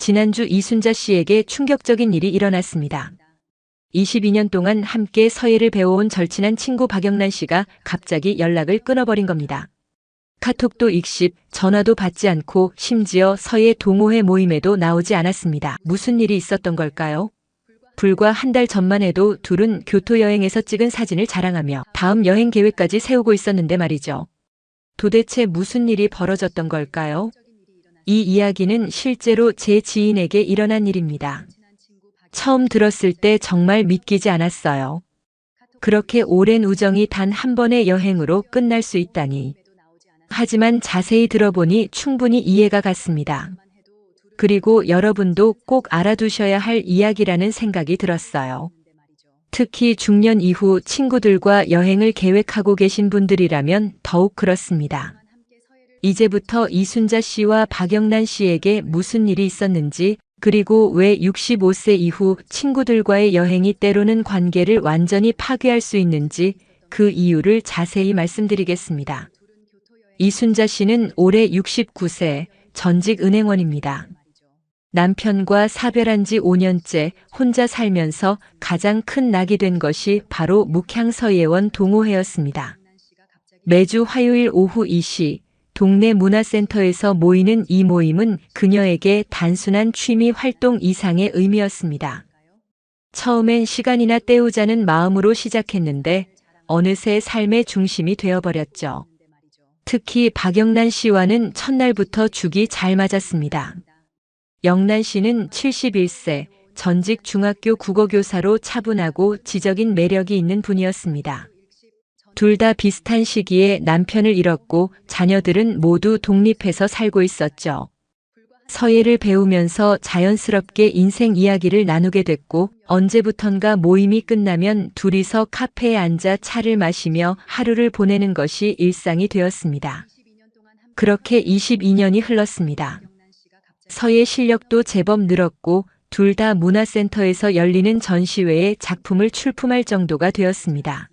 지난주 이순자 씨에게 충격적인 일이 일어났습니다. 22년 동안 함께 서예를 배워온 절친한 친구 박영란 씨가 갑자기 연락을 끊어버린 겁니다. 카톡도 익십, 전화도 받지 않고 심지어 서예 동호회 모임에도 나오지 않았습니다. 무슨 일이 있었던 걸까요? 불과 한 달 전만 해도 둘은 교토 여행에서 찍은 사진을 자랑하며 다음 여행 계획까지 세우고 있었는데 말이죠. 도대체 무슨 일이 벌어졌던 걸까요? 이 이야기는 실제로 제 지인에게 일어난 일입니다. 처음 들었을 때 정말 믿기지 않았어요. 그렇게 오랜 우정이 단 한 번의 여행으로 끝날 수 있다니. 하지만 자세히 들어보니 충분히 이해가 갔습니다. 그리고 여러분도 꼭 알아두셔야 할 이야기라는 생각이 들었어요. 특히 중년 이후 친구들과 여행을 계획하고 계신 분들이라면 더욱 그렇습니다. 이제부터 이순자 씨와 박영란 씨에게 무슨 일이 있었는지, 그리고 왜 65세 이후 친구들과의 여행이 때로는 관계를 완전히 파괴할 수 있는지 그 이유를 자세히 말씀드리겠습니다. 이순자 씨는 올해 69세, 전직 은행원입니다. 남편과 사별한 지 5년째 혼자 살면서 가장 큰 낙이 된 것이 바로 묵향서예원 동호회였습니다. 매주 화요일 오후 2시 동네 문화센터에서 모이는 이 모임은 그녀에게 단순한 취미 활동 이상의 의미였습니다. 처음엔 시간이나 때우자는 마음으로 시작했는데 어느새 삶의 중심이 되어버렸죠. 특히 박영란 씨와는 첫날부터 죽이 잘 맞았습니다. 영란 씨는 71세, 전직 중학교 국어교사로 차분하고 지적인 매력이 있는 분이었습니다. 둘 다 비슷한 시기에 남편을 잃었고 자녀들은 모두 독립해서 살고 있었죠. 서예를 배우면서 자연스럽게 인생 이야기를 나누게 됐고 언제부턴가 모임이 끝나면 둘이서 카페에 앉아 차를 마시며 하루를 보내는 것이 일상이 되었습니다. 그렇게 22년이 흘렀습니다. 서예 실력도 제법 늘었고 둘 다 문화센터에서 열리는 전시회에 작품을 출품할 정도가 되었습니다.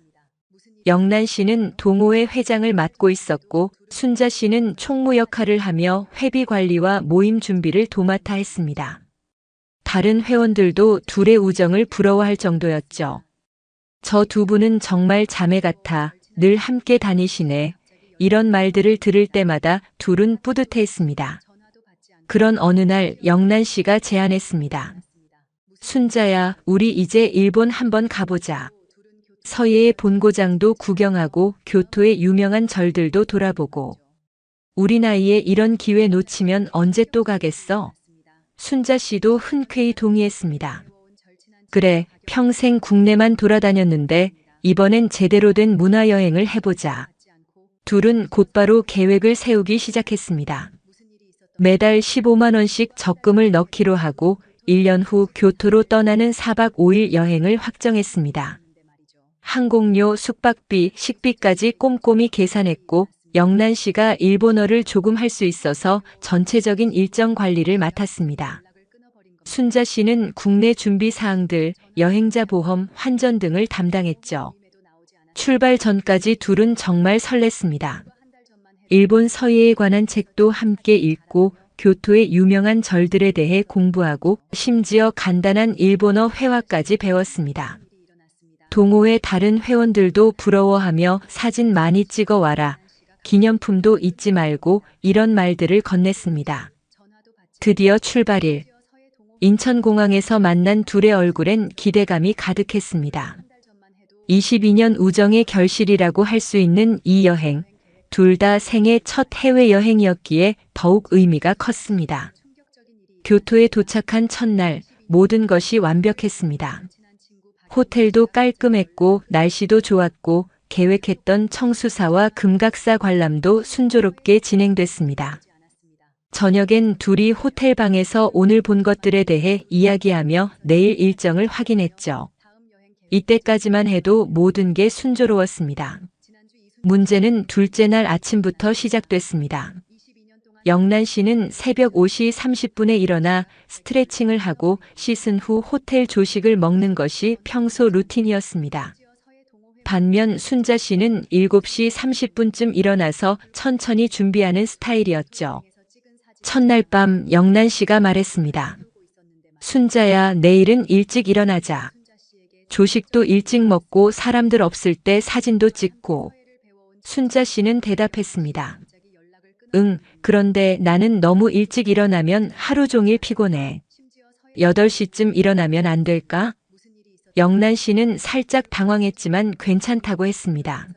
영란 씨는 동호회 회장을 맡고 있었고 순자 씨는 총무 역할을 하며 회비 관리와 모임 준비를 도맡아 했습니다. 다른 회원들도 둘의 우정을 부러워할 정도였죠. 저 두 분은 정말 자매 같아 늘 함께 다니시네. 이런 말들을 들을 때마다 둘은 뿌듯해했습니다. 그런 어느 날 영란 씨가 제안했습니다. 순자야, 우리 이제 일본 한번 가보자. 서예의 본고장도 구경하고 교토의 유명한 절들도 돌아보고. 우리 나이에 이런 기회 놓치면 언제 또 가겠어? 순자 씨도 흔쾌히 동의했습니다. 그래, 평생 국내만 돌아다녔는데 이번엔 제대로 된 문화여행을 해보자. 둘은 곧바로 계획을 세우기 시작했습니다. 매달 15만 원씩 적금을 넣기로 하고 1년 후 교토로 떠나는 4박 5일 여행을 확정했습니다. 항공료, 숙박비, 식비까지 꼼꼼히 계산했고 영란 씨가 일본어를 조금 할 수 있어서 전체적인 일정 관리를 맡았습니다. 순자 씨는 국내 준비 사항들, 여행자 보험, 환전 등을 담당했죠. 출발 전까지 둘은 정말 설렜습니다. 일본 서예에 관한 책도 함께 읽고 교토의 유명한 절들에 대해 공부하고 심지어 간단한 일본어 회화까지 배웠습니다. 동호회 다른 회원들도 부러워하며 사진 많이 찍어 와라. 기념품도 잊지 말고 이런 말들을 건넸습니다. 드디어 출발일. 인천공항에서 만난 둘의 얼굴엔 기대감이 가득했습니다. 22년 우정의 결실이라고 할 수 있는 이 여행. 둘 다 생애 첫 해외여행이었기에 더욱 의미가 컸습니다. 교토에 도착한 첫날 모든 것이 완벽했습니다. 호텔도 깔끔했고 날씨도 좋았고 계획했던 청수사와 금각사 관람도 순조롭게 진행됐습니다. 저녁엔 둘이 호텔 방에서 오늘 본 것들에 대해 이야기하며 내일 일정을 확인했죠. 이때까지만 해도 모든 게 순조로웠습니다. 문제는 둘째 날 아침부터 시작됐습니다. 영란 씨는 새벽 5시 30분에 일어나 스트레칭을 하고 씻은 후 호텔 조식을 먹는 것이 평소 루틴이었습니다. 반면 순자 씨는 7시 30분쯤 일어나서 천천히 준비하는 스타일이었죠. 첫날 밤 영란 씨가 말했습니다. 순자야, 내일은 일찍 일어나자. 조식도 일찍 먹고 사람들 없을 때 사진도 찍고. 순자 씨는 대답했습니다. 응, 그런데 나는 너무 일찍 일어나면 하루 종일 피곤해. 8시쯤 일어나면 안 될까? 영란 씨는 살짝 당황했지만 괜찮다고 했습니다.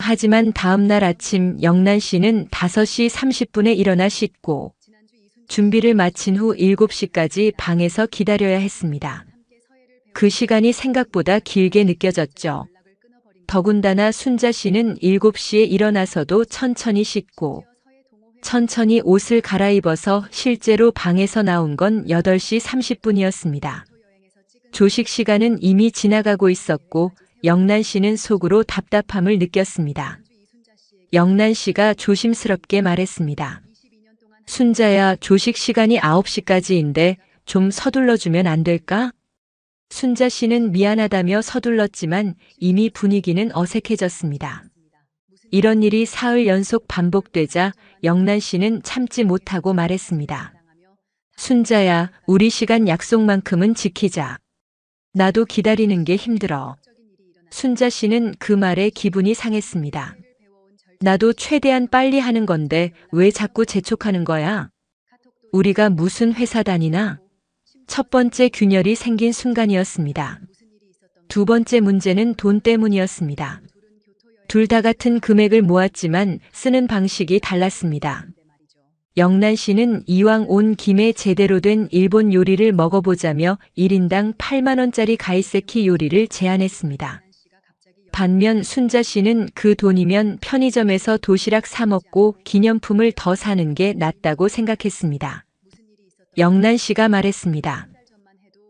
하지만 다음 날 아침 영란 씨는 5시 30분에 일어나 씻고 준비를 마친 후 7시까지 방에서 기다려야 했습니다. 그 시간이 생각보다 길게 느껴졌죠. 더군다나 순자 씨는 7시에 일어나서도 천천히 씻고 천천히 옷을 갈아입어서 실제로 방에서 나온 건 8시 30분이었습니다. 조식 시간은 이미 지나가고 있었고 영란 씨는 속으로 답답함을 느꼈습니다. 영란 씨가 조심스럽게 말했습니다. 순자야, 조식 시간이 9시까지인데 좀 서둘러주면 안 될까? 순자 씨는 미안하다며 서둘렀지만 이미 분위기는 어색해졌습니다. 이런 일이 사흘 연속 반복되자 영란 씨는 참지 못하고 말했습니다. 순자야, 우리 시간 약속만큼은 지키자. 나도 기다리는 게 힘들어. 순자 씨는 그 말에 기분이 상했습니다. 나도 최대한 빨리 하는 건데 왜 자꾸 재촉하는 거야? 우리가 무슨 회사 다니나? 첫 번째 균열이 생긴 순간이었습니다. 두 번째 문제는 돈 때문이었습니다. 둘 다 같은 금액을 모았지만 쓰는 방식이 달랐습니다. 영란 씨는 이왕 온 김에 제대로 된 일본 요리를 먹어보자며 1인당 8만 원짜리 가이세키 요리를 제안했습니다. 반면 순자 씨는 그 돈이면 편의점에서 도시락 사 먹고 기념품을 더 사는 게 낫다고 생각했습니다. 영란 씨가 말했습니다.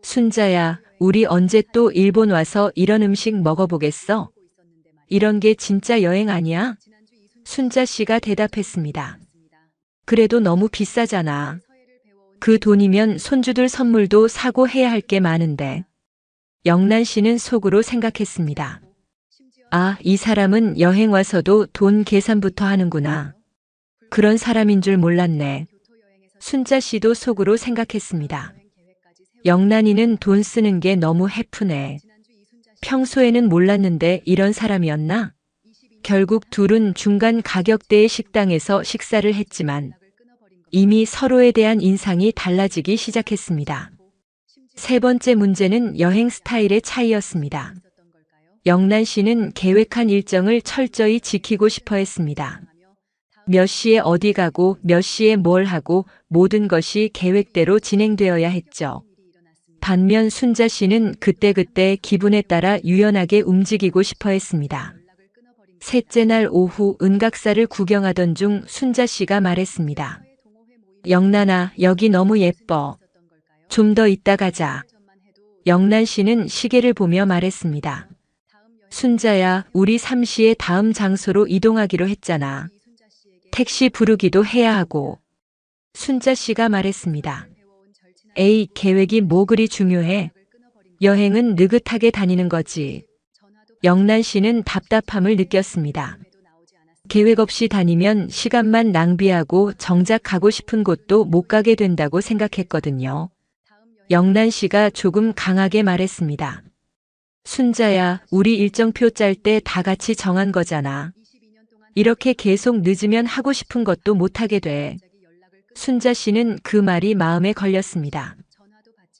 순자야, 우리 언제 또 일본 와서 이런 음식 먹어보겠어? 이런 게 진짜 여행 아니야? 순자 씨가 대답했습니다. 그래도 너무 비싸잖아. 그 돈이면 손주들 선물도 사고 해야 할 게 많은데. 영란 씨는 속으로 생각했습니다. 아, 이 사람은 여행 와서도 돈 계산부터 하는구나. 그런 사람인 줄 몰랐네. 순자 씨도 속으로 생각했습니다. 영란이는 돈 쓰는 게 너무 해프네. 평소에는 몰랐는데 이런 사람이었나? 결국 둘은 중간 가격대의 식당에서 식사를 했지만 이미 서로에 대한 인상이 달라지기 시작했습니다. 세 번째 문제는 여행 스타일의 차이였습니다. 영란 씨는 계획한 일정을 철저히 지키고 싶어 했습니다. 몇 시에 어디 가고 몇 시에 뭘 하고 모든 것이 계획대로 진행되어야 했죠. 반면 순자 씨는 그때그때 기분에 따라 유연하게 움직이고 싶어 했습니다. 셋째 날 오후 은각사를 구경하던 중 순자 씨가 말했습니다. 영란아, 여기 너무 예뻐. 좀 더 이따 가자. 영란 씨는 시계를 보며 말했습니다. 순자야, 우리 3시에 다음 장소로 이동하기로 했잖아. 택시 부르기도 해야 하고. 순자 씨가 말했습니다. 에이, 계획이 뭐 그리 중요해? 여행은 느긋하게 다니는 거지. 영란 씨는 답답함을 느꼈습니다. 계획 없이 다니면 시간만 낭비하고 정작 가고 싶은 곳도 못 가게 된다고 생각했거든요. 영란 씨가 조금 강하게 말했습니다. 순자야, 우리 일정표 짤 때 다 같이 정한 거잖아. 이렇게 계속 늦으면 하고 싶은 것도 못 하게 돼. 순자 씨는 그 말이 마음에 걸렸습니다.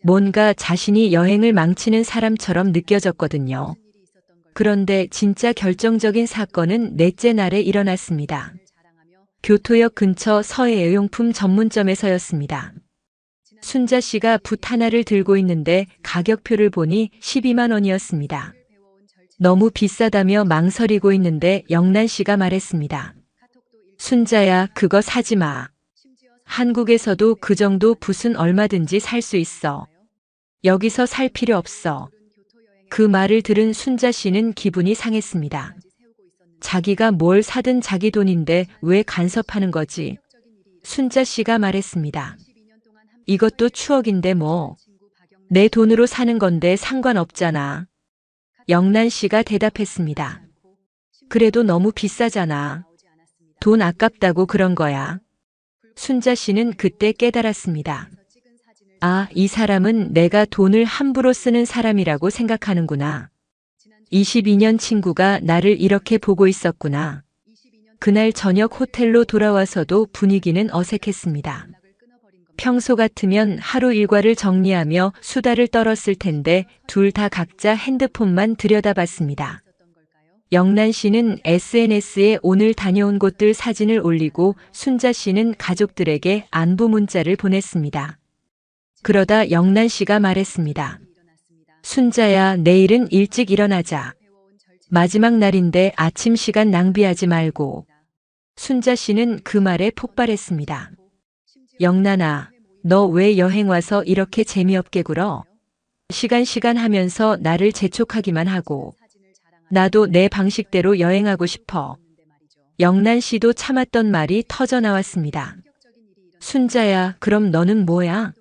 뭔가 자신이 여행을 망치는 사람처럼 느껴졌거든요. 그런데 진짜 결정적인 사건은 넷째 날에 일어났습니다. 교토역 근처 서해의용품 전문점에서였습니다. 순자 씨가 붓 하나를 들고 있는데 가격표를 보니 12만 원이었습니다. 너무 비싸다며 망설이고 있는데 영란 씨가 말했습니다. 순자야, 그거 사지 마. 한국에서도 그 정도 붓은 얼마든지 살 수 있어. 여기서 살 필요 없어. 그 말을 들은 순자 씨는 기분이 상했습니다. 자기가 뭘 사든 자기 돈인데 왜 간섭하는 거지? 순자 씨가 말했습니다. 이것도 추억인데 뭐. 내 돈으로 사는 건데 상관없잖아. 영란 씨가 대답했습니다. 그래도 너무 비싸잖아. 돈 아깝다고 그런 거야. 순자 씨는 그때 깨달았습니다. 아, 이 사람은 내가 돈을 함부로 쓰는 사람이라고 생각하는구나. 22년 친구가 나를 이렇게 보고 있었구나. 그날 저녁 호텔로 돌아와서도 분위기는 어색했습니다. 평소 같으면 하루 일과를 정리하며 수다를 떨었을 텐데 둘 다 각자 핸드폰만 들여다봤습니다. 영란 씨는 SNS에 오늘 다녀온 곳들 사진을 올리고 순자 씨는 가족들에게 안부 문자를 보냈습니다. 그러다 영란 씨가 말했습니다. 순자야, 내일은 일찍 일어나자. 마지막 날인데 아침 시간 낭비하지 말고. 순자 씨는 그 말에 폭발했습니다. 영란아, 너 왜 여행 와서 이렇게 재미없게 굴어? 시간 하면서 나를 재촉하기만 하고. 나도 내 방식대로 여행하고 싶어. 영란 씨도 참았던 말이 터져 나왔습니다. 순자야, 그럼 너는 뭐야?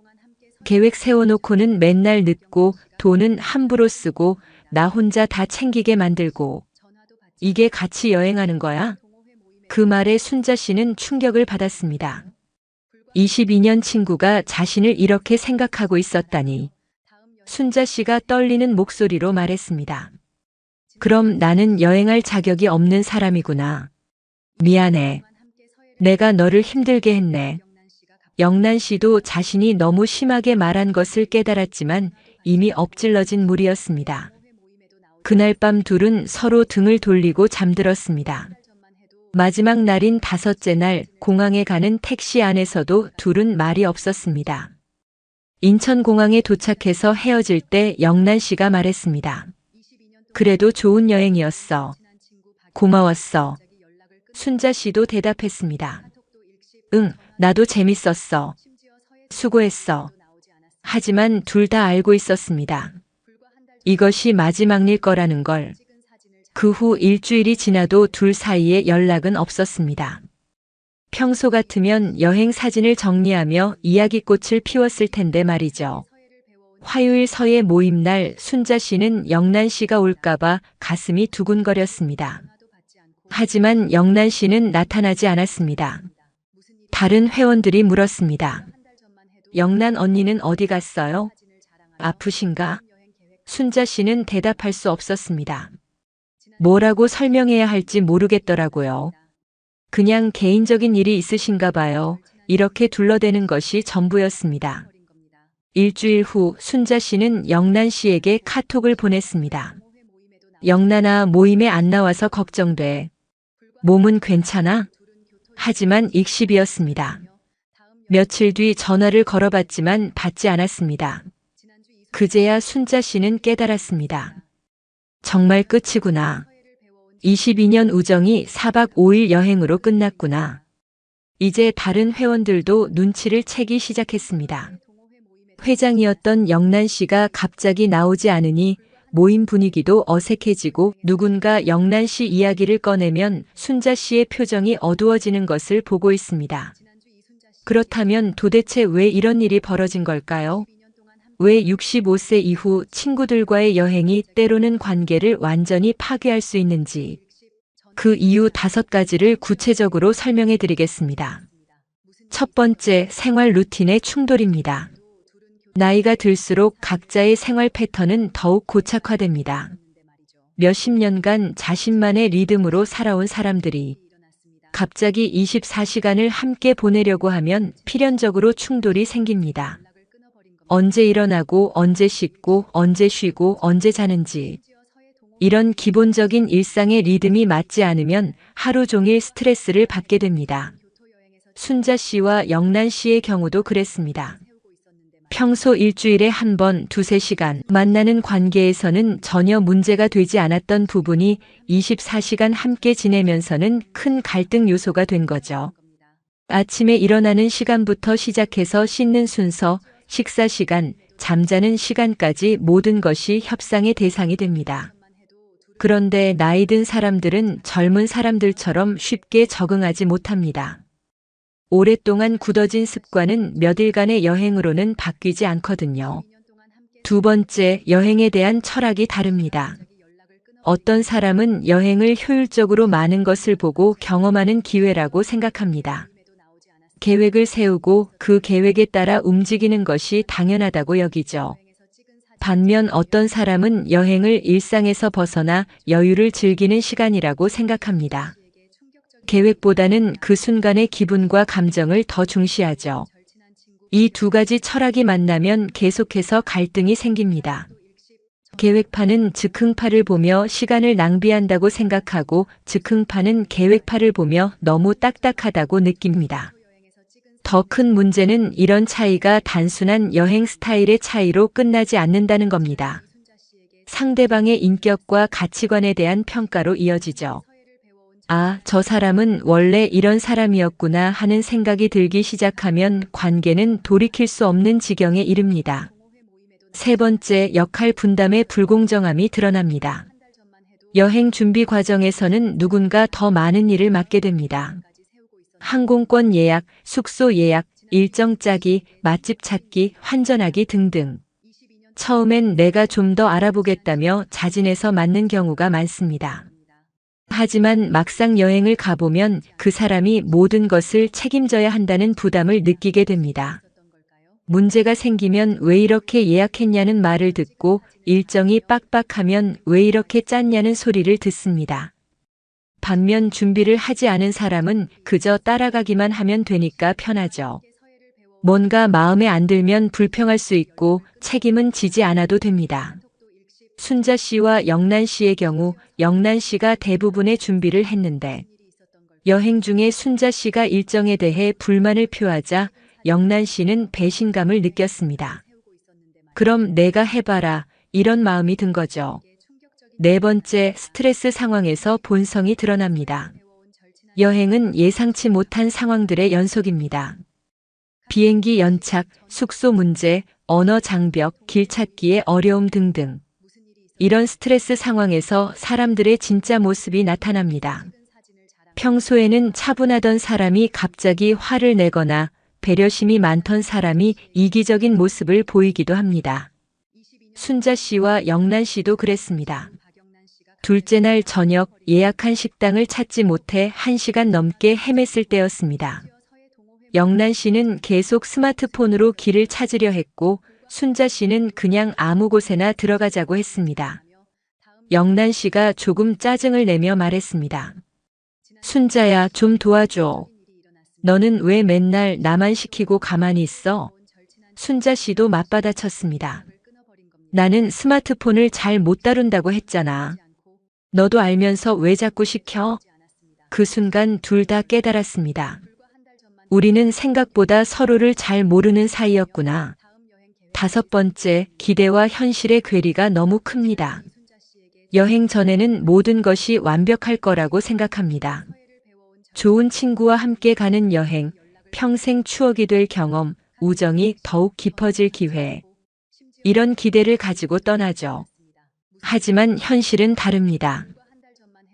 계획 세워놓고는 맨날 늦고 돈은 함부로 쓰고 나 혼자 다 챙기게 만들고. 이게 같이 여행하는 거야? 그 말에 순자 씨는 충격을 받았습니다. 22년 친구가 자신을 이렇게 생각하고 있었다니. 순자 씨가 떨리는 목소리로 말했습니다. 그럼 나는 여행할 자격이 없는 사람이구나. 미안해. 내가 너를 힘들게 했네. 영란 씨도 자신이 너무 심하게 말한 것을 깨달았지만 이미 엎질러진 물이었습니다. 그날 밤 둘은 서로 등을 돌리고 잠들었습니다. 마지막 날인 5째 날 공항에 가는 택시 안에서도 둘은 말이 없었습니다. 인천공항에 도착해서 헤어질 때 영란 씨가 말했습니다. 그래도 좋은 여행이었어. 고마웠어. 순자 씨도 대답했습니다. 응, 나도 재밌었어. 수고했어. 하지만 둘 다 알고 있었습니다. 이것이 마지막일 거라는 걸. 그 후 일주일이 지나도 둘 사이에 연락은 없었습니다. 평소 같으면 여행 사진을 정리하며 이야기꽃을 피웠을 텐데 말이죠. 화요일 서예 모임 날 순자 씨는 영란 씨가 올까봐 가슴이 두근거렸습니다. 하지만 영란 씨는 나타나지 않았습니다. 다른 회원들이 물었습니다. 영란 언니는 어디 갔어요? 아프신가? 순자 씨는 대답할 수 없었습니다. 뭐라고 설명해야 할지 모르겠더라고요. 그냥 개인적인 일이 있으신가 봐요. 이렇게 둘러대는 것이 전부였습니다. 일주일 후 순자 씨는 영란 씨에게 카톡을 보냈습니다. 영란아, 모임에 안 나와서 걱정돼. 몸은 괜찮아? 하지만 익십이었습니다. 며칠 뒤 전화를 걸어봤지만 받지 않았습니다. 그제야 순자 씨는 깨달았습니다. 정말 끝이구나. 22년 우정이 4박 5일 여행으로 끝났구나. 이제 다른 회원들도 눈치를 채기 시작했습니다. 회장이었던 영란 씨가 갑자기 나오지 않으니 모임 분위기도 어색해지고 누군가 영란 씨 이야기를 꺼내면 순자 씨의 표정이 어두워지는 것을 보고 있습니다. 그렇다면 도대체 왜 이런 일이 벌어진 걸까요? 왜 65세 이후 친구들과의 여행이 때로는 관계를 완전히 파괴할 수 있는지. 그 이유 5가지를 구체적으로 설명해 드리겠습니다. 첫 번째, 생활 루틴의 충돌입니다. 나이가 들수록 각자의 생활 패턴은 더욱 고착화됩니다. 몇십 년간 자신만의 리듬으로 살아온 사람들이 갑자기 24시간을 함께 보내려고 하면 필연적으로 충돌이 생깁니다. 언제 일어나고 언제 씻고 언제 쉬고 언제 자는지. 이런 기본적인 일상의 리듬이 맞지 않으면 하루 종일 스트레스를 받게 됩니다. 순자 씨와 영란 씨의 경우도 그랬습니다. 평소 일주일에 한 번 2~3시간 만나는 관계에서는 전혀 문제가 되지 않았던 부분이 24시간 함께 지내면서는 큰 갈등 요소가 된 거죠. 아침에 일어나는 시간부터 시작해서 씻는 순서, 식사 시간, 잠자는 시간까지 모든 것이 협상의 대상이 됩니다. 그런데 나이 든 사람들은 젊은 사람들처럼 쉽게 적응하지 못합니다. 오랫동안 굳어진 습관은 몇 일간의 여행으로는 바뀌지 않거든요. 두 번째, 여행에 대한 철학이 다릅니다. 어떤 사람은 여행을 효율적으로 많은 것을 보고 경험하는 기회라고 생각합니다. 계획을 세우고 그 계획에 따라 움직이는 것이 당연하다고 여기죠. 반면 어떤 사람은 여행을 일상에서 벗어나 여유를 즐기는 시간이라고 생각합니다. 계획보다는 그 순간의 기분과 감정을 더 중시하죠. 이 두 가지 철학이 만나면 계속해서 갈등이 생깁니다. 계획파는 즉흥파를 보며 시간을 낭비한다고 생각하고 즉흥파는 계획파를 보며 너무 딱딱하다고 느낍니다. 더 큰 문제는 이런 차이가 단순한 여행 스타일의 차이로 끝나지 않는다는 겁니다. 상대방의 인격과 가치관에 대한 평가로 이어지죠. 아, 저 사람은 원래 이런 사람이었구나 하는 생각이 들기 시작하면 관계는 돌이킬 수 없는 지경에 이릅니다. 세 번째, 역할 분담의 불공정함이 드러납니다. 여행 준비 과정에서는 누군가 더 많은 일을 맡게 됩니다. 항공권 예약, 숙소 예약, 일정 짜기, 맛집 찾기, 환전하기 등등. 처음엔 내가 좀 더 알아보겠다며 자진해서 맡는 경우가 많습니다. 하지만 막상 여행을 가보면 그 사람이 모든 것을 책임져야 한다는 부담을 느끼게 됩니다. 문제가 생기면 왜 이렇게 예약했냐는 말을 듣고 일정이 빡빡하면 왜 이렇게 짰냐는 소리를 듣습니다. 반면 준비를 하지 않은 사람은 그저 따라가기만 하면 되니까 편하죠. 뭔가 마음에 안 들면 불평할 수 있고 책임은 지지 않아도 됩니다. 순자 씨와 영란 씨의 경우 영란 씨가 대부분의 준비를 했는데 여행 중에 순자 씨가 일정에 대해 불만을 표하자 영란 씨는 배신감을 느꼈습니다. 그럼 내가 해봐라 이런 마음이 든 거죠. 네 번째, 스트레스 상황에서 본성이 드러납니다. 여행은 예상치 못한 상황들의 연속입니다. 비행기 연착, 숙소 문제, 언어 장벽, 길 찾기의 어려움 등등. 이런 스트레스 상황에서 사람들의 진짜 모습이 나타납니다. 평소에는 차분하던 사람이 갑자기 화를 내거나 배려심이 많던 사람이 이기적인 모습을 보이기도 합니다. 순자 씨와 영란 씨도 그랬습니다. 둘째 날 저녁 예약한 식당을 찾지 못해 1시간 넘게 헤맸을 때였습니다. 영란 씨는 계속 스마트폰으로 길을 찾으려 했고 순자 씨는 그냥 아무 곳에나 들어가자고 했습니다. 영란 씨가 조금 짜증을 내며 말했습니다. 순자야, 좀 도와줘. 너는 왜 맨날 나만 시키고 가만히 있어? 순자 씨도 맞받아쳤습니다. 나는 스마트폰을 잘 못 다룬다고 했잖아. 너도 알면서 왜 자꾸 시켜? 그 순간 둘 다 깨달았습니다. 우리는 생각보다 서로를 잘 모르는 사이였구나. 다섯 번째, 기대와 현실의 괴리가 너무 큽니다. 여행 전에는 모든 것이 완벽할 거라고 생각합니다. 좋은 친구와 함께 가는 여행, 평생 추억이 될 경험, 우정이 더욱 깊어질 기회. 이런 기대를 가지고 떠나죠. 하지만 현실은 다릅니다.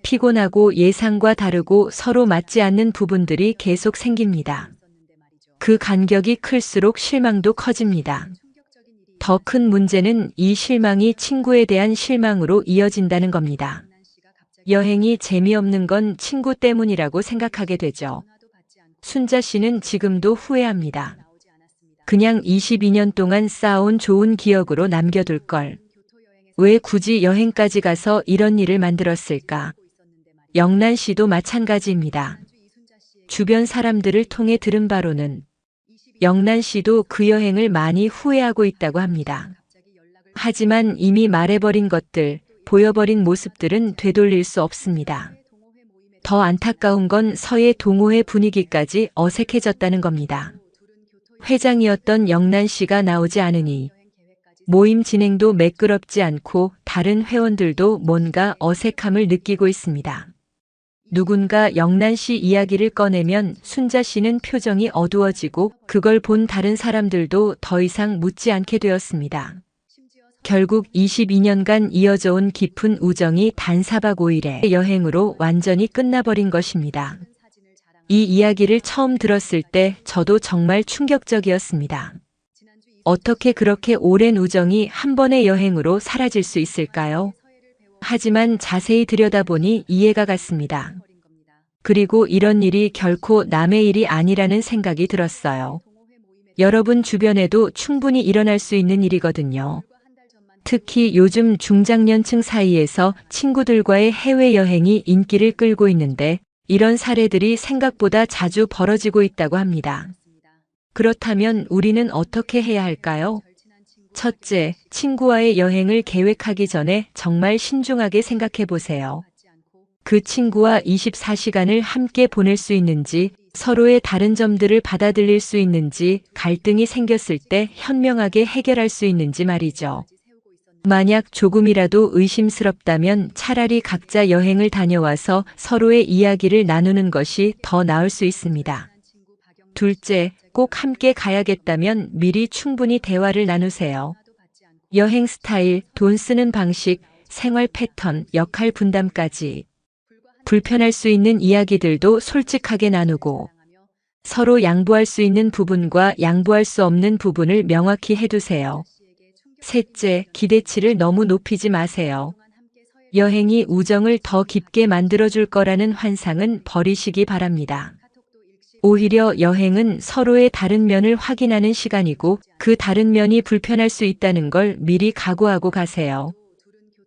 피곤하고 예상과 다르고 서로 맞지 않는 부분들이 계속 생깁니다. 그 간격이 클수록 실망도 커집니다. 더 큰 문제는 이 실망이 친구에 대한 실망으로 이어진다는 겁니다. 여행이 재미없는 건 친구 때문이라고 생각하게 되죠. 순자 씨는 지금도 후회합니다. 그냥 22년 동안 쌓아온 좋은 기억으로 남겨둘 걸. 왜 굳이 여행까지 가서 이런 일을 만들었을까? 영란 씨도 마찬가지입니다. 주변 사람들을 통해 들은 바로는 영란 씨도 그 여행을 많이 후회하고 있다고 합니다. 하지만 이미 말해버린 것들, 보여버린 모습들은 되돌릴 수 없습니다. 더 안타까운 건 서해 동호회 분위기까지 어색해졌다는 겁니다. 회장이었던 영란 씨가 나오지 않으니 모임 진행도 매끄럽지 않고 다른 회원들도 뭔가 어색함을 느끼고 있습니다. 누군가 영란 씨 이야기를 꺼내면 순자 씨는 표정이 어두워지고 그걸 본 다른 사람들도 더 이상 묻지 않게 되었습니다. 결국 22년간 이어져 온 깊은 우정이 단 4박 5일의 여행으로 완전히 끝나버린 것입니다. 이 이야기를 처음 들었을 때 저도 정말 충격적이었습니다. 어떻게 그렇게 오랜 우정이 한 번의 여행으로 사라질 수 있을까요? 하지만 자세히 들여다보니 이해가 갔습니다. 그리고 이런 일이 결코 남의 일이 아니라는 생각이 들었어요. 여러분 주변에도 충분히 일어날 수 있는 일이거든요. 특히 요즘 중장년층 사이에서 친구들과의 해외여행이 인기를 끌고 있는데 이런 사례들이 생각보다 자주 벌어지고 있다고 합니다. 그렇다면 우리는 어떻게 해야 할까요? 첫째, 친구와의 여행을 계획하기 전에 정말 신중하게 생각해 보세요. 그 친구와 24시간을 함께 보낼 수 있는지, 서로의 다른 점들을 받아들일 수 있는지, 갈등이 생겼을 때 현명하게 해결할 수 있는지 말이죠. 만약 조금이라도 의심스럽다면 차라리 각자 여행을 다녀와서 서로의 이야기를 나누는 것이 더 나을 수 있습니다. 둘째, 꼭 함께 가야겠다면 미리 충분히 대화를 나누세요. 여행 스타일, 돈 쓰는 방식, 생활 패턴, 역할 분담까지. 불편할 수 있는 이야기들도 솔직하게 나누고 서로 양보할 수 있는 부분과 양보할 수 없는 부분을 명확히 해두세요. 셋째, 기대치를 너무 높이지 마세요. 여행이 우정을 더 깊게 만들어줄 거라는 환상은 버리시기 바랍니다. 오히려 여행은 서로의 다른 면을 확인하는 시간이고 그 다른 면이 불편할 수 있다는 걸 미리 각오하고 가세요.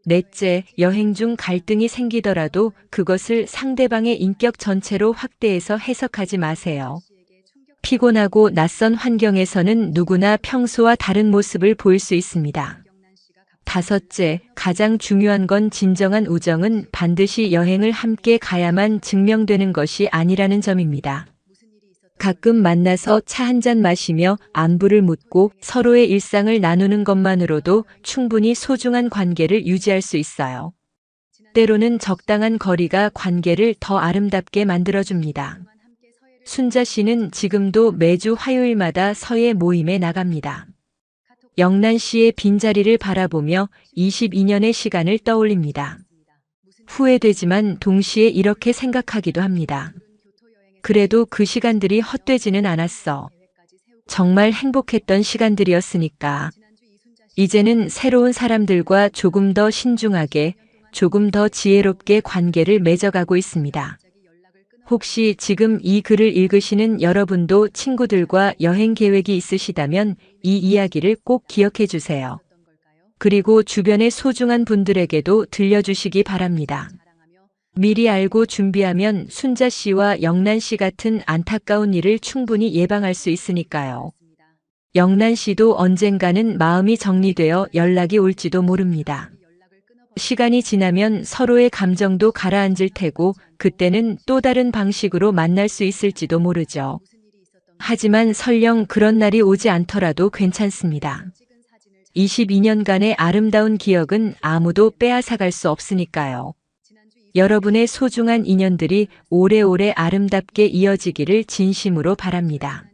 넷째, 여행 중 갈등이 생기더라도 그것을 상대방의 인격 전체로 확대해서 해석하지 마세요. 피곤하고 낯선 환경에서는 누구나 평소와 다른 모습을 보일 수 있습니다. 다섯째, 가장 중요한 건 진정한 우정은 반드시 여행을 함께 가야만 증명되는 것이 아니라는 점입니다. 가끔 만나서 차 한잔 마시며 안부를 묻고 서로의 일상을 나누는 것만으로도 충분히 소중한 관계를 유지할 수 있어요. 때로는 적당한 거리가 관계를 더 아름답게 만들어줍니다. 순자 씨는 지금도 매주 화요일마다 서예 모임에 나갑니다. 영란 씨의 빈자리를 바라보며 22년의 시간을 떠올립니다. 후회되지만 동시에 이렇게 생각하기도 합니다. 그래도 그 시간들이 헛되지는 않았어. 정말 행복했던 시간들이었으니까. 이제는 새로운 사람들과 조금 더 신중하게, 조금 더 지혜롭게 관계를 맺어가고 있습니다. 혹시 지금 이 글을 읽으시는 여러분도 친구들과 여행 계획이 있으시다면 이 이야기를 꼭 기억해 주세요. 그리고 주변의 소중한 분들에게도 들려주시기 바랍니다. 미리 알고 준비하면 순자 씨와 영란 씨 같은 안타까운 일을 충분히 예방할 수 있으니까요. 영란 씨도 언젠가는 마음이 정리되어 연락이 올지도 모릅니다. 시간이 지나면 서로의 감정도 가라앉을 테고 그때는 또 다른 방식으로 만날 수 있을지도 모르죠. 하지만 설령 그런 날이 오지 않더라도 괜찮습니다. 22년간의 아름다운 기억은 아무도 빼앗아갈 수 없으니까요. 여러분의 소중한 인연들이 오래오래 아름답게 이어지기를 진심으로 바랍니다.